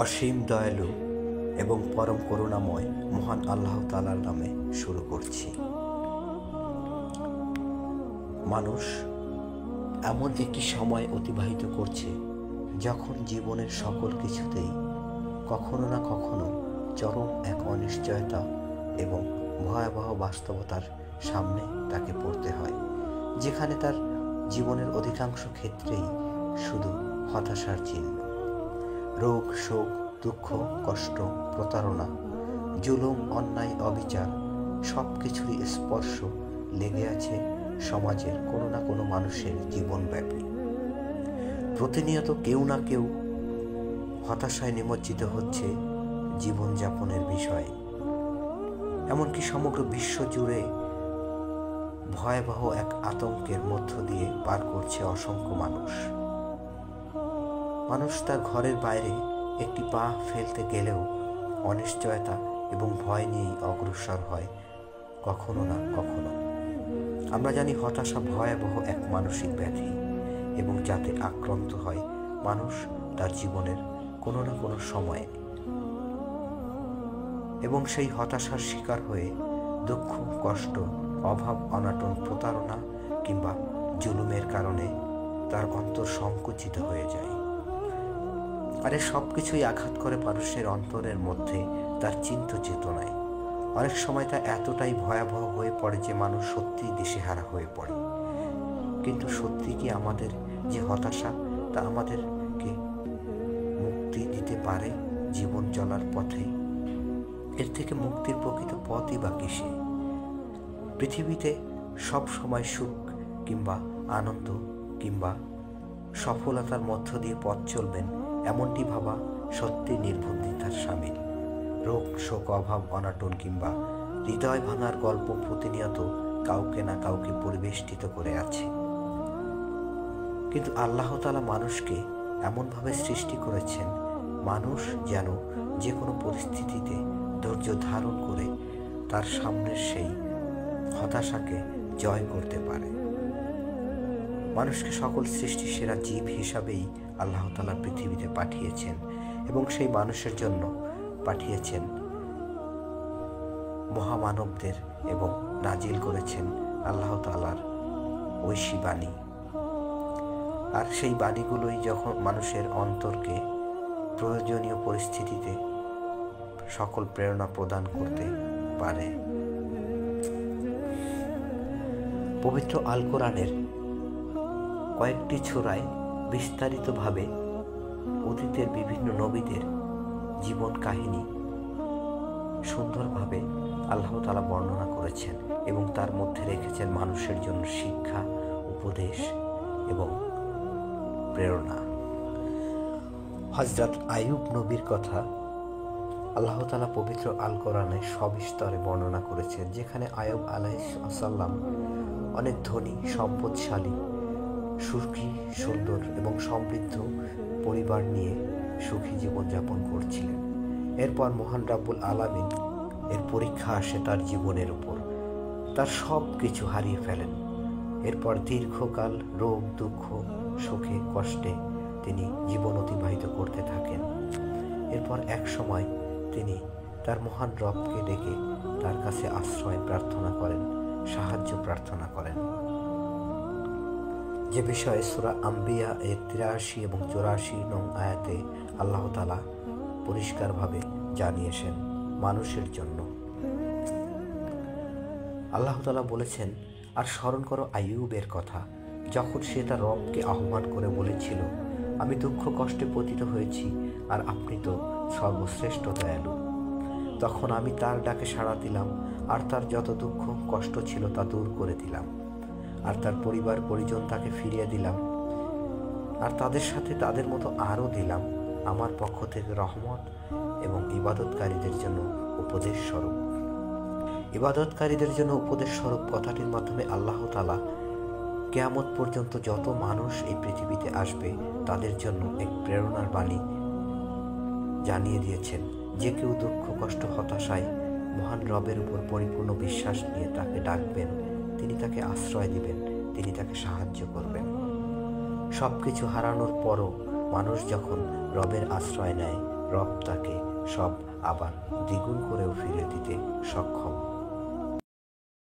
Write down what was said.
অসীম দয়ালু এবং পরম করুণাময় মহান আল্লাহ তাআলার নামে শুরু করছি। মানুষ এমন একটি সময় অতিবাহিত করছে যখন জীবনের সকল কিছুতেই কখনো না কখনো চরম এক অনিশ্চয়তা এবং ভয়াবহ বাস্তবতার সামনে তাকে পড়তে হয়, যেখানে তার জীবনের অধিকাংশ ক্ষেত্রেই শুধু হতাশার চিহ্ন। রোগ, শোক, দুঃখ, কষ্ট, প্রতারণা, জুলুম, অন্যায়, অবিচার সব কিছুরই স্পর্শ লেগে আছে সমাজের কোনো না কোনো মানুষের জীবনব্যাপী। প্রতিনিয়ত কেউ না কেউ হতাশায় নিমজ্জিত হচ্ছে জীবনযাপনের বিষয়ে। এমনকি সমগ্র বিশ্ব জুড়ে ভয়াবহ এক আতঙ্কের মধ্য দিয়ে পার করছে অসংখ্য মানুষ। মানুষ তার ঘরের বাইরে একটি পা ফেলতে গেলেও অনিশ্চয়তা এবং ভয় নিয়েই অগ্রসর হয় কখনো না কখনো। আমরা জানি হতাশা ভয়াবহ এক মানসিক ব্যাধি এবং যাতে আক্রান্ত হয় মানুষ তার জীবনের কোনো না কোনো সময়ে, এবং সেই হতাশার শিকার হয়ে দুঃখ, কষ্ট, অভাব, অনাটন, প্রতারণা কিংবা জুলুমের কারণে তার অন্তর সংকুচিত হয়ে যায়। আর সব কিছুই আঘাত করে মানুষের অন্তরের মধ্যে তার চিন্তা চেতনায়। অনেক সময় তা এতটাই ভয়াবহ হয়ে পড়ে যে মানুষ সত্যিই দিশেহারা হয়ে পড়ে। কিন্তু সত্যি কি আমাদের যে হতাশা তা আমাদেরকে মুক্তি দিতে পারে জীবন চলার পথে? এর থেকে মুক্তির প্রকৃত পথই বা কিসে? পৃথিবীতে সব সময় সুখ কিংবা আনন্দ কিংবা সফলতার মধ্য দিয়ে পথ চলবেন এমনটি ভাবা সত্যি নির্বুদ্ধিতার শামিল। রোগ, শোক, অভাব, অনাটন কিংবা হৃদয় ভাঙার গল্প প্রতিনিয়ত কাউকে না কাউকে পরিবেষ্টিত করে আছে। কিন্তু আল্লাহ তাআলা মানুষকে এমনভাবে সৃষ্টি করেছেন মানুষ যেন যে কোনো পরিস্থিতিতে ধৈর্য ধারণ করে তার সামনের সেই হতাশাকে জয় করতে পারে। মানুষকে সকল সৃষ্টির সেরা জীব হিসাবেই আল্লাহ তাআলা পৃথিবীতে পাঠিয়েছেন এবং সেই মানুষের জন্য পাঠিয়েছেন মহামানবদের এবং নাজিল করেছেন আল্লাহ তাআলার ঐশী বাণী। আর সেই বাণীগুলোই যখন মানুষের অন্তরকে প্রয়োজনীয় পরিস্থিতিতে সকল প্রেরণা প্রদান করতে পারে। পবিত্র আল কোরআনের কয়েকটি ছোরায় বিস্তারিতভাবে অতীতের বিভিন্ন নবীদের জীবন কাহিনী সুন্দরভাবে আল্লাহ তাআলা বর্ণনা করেছেন এবং তার মধ্যে রেখেছেন মানুষের জন্য শিক্ষা, উপদেশ এবং প্রেরণা। হযরত আইয়ুব নবীর কথা আল্লাহ তাআলা পবিত্র আল কোরআনে সবিস্তরে বর্ণনা করেছেন, যেখানে আইয়ুব আলাইহিস সালাম অনেক ধনী, সম্পদশালী, সুখী, সুন্দর এবং সমৃদ্ধ পরিবার নিয়ে সুখী জীবনযাপন করছিলেন। এরপর মহান রাব্বুল আলামিন এর পরীক্ষা আসে তার জীবনের উপর। তার সব কিছু হারিয়ে ফেলেন। এরপর দীর্ঘকাল রোগ, দুঃখ, সুখে, কষ্টে তিনি জীবন অতিবাহিত করতে থাকেন। এরপর এক সময় তিনি তার মহান রবকে ডেকে তার কাছে আশ্রয় প্রার্থনা করেন, সাহায্য প্রার্থনা করেন, যে বিষয়ে সূরা আম্বিয়া এর ৮৩ এবং ৮৪ নং আয়াতে আল্লাহ তাআলা পরিষ্কারভাবে জানিয়েছেন মানুষের জন্য। আল্লাহ তাআলা বলেছেন, আর স্মরণ করো আইয়ুবের কথা, যখন সে তার রবকে আহ্বান করে বলেছিল, আমি দুঃখ কষ্টে পতিত হয়েছি আর আপনি তো সর্বশ্রেষ্ঠ দয়ালু। তখন আমি তার ডাকে সাড়া দিলাম আর তার যত দুঃখ কষ্ট ছিল তা দূর করে দিলাম, আর তার পরিবার পরিজন তাকে ফিরিয়ে দিলাম, আর তাদের সাথে তাদের মতো আরও দিলাম আমার পক্ষ থেকে রহমত এবং ইবাদতকারীদের জন্য উপদেশ স্বরূপ। ইবাদতকারীদের জন্য উপদেশ স্বরূপ কথাটির মাধ্যমে আল্লাহ তাআলা কিয়ামত পর্যন্ত যত মানুষ এই পৃথিবীতে আসবে তাদের জন্য এক প্রেরণার বাণী জানিয়ে দিয়েছেন। যে কেউ দুঃখ, কষ্ট, হতাশায় মহান রবের উপর পরিপূর্ণ বিশ্বাস নিয়ে তাকে ডাকবেন, তিনি তাকে আশ্রয় দিবেন, তিনি তাকে সাহায্য করবেন। সব কিছু হারানোর পরও মানুষ যখন রবের আশ্রয় নেয়, রব তাকে সব আবার দ্বিগুণ করেও ফিরে দিতে সক্ষম।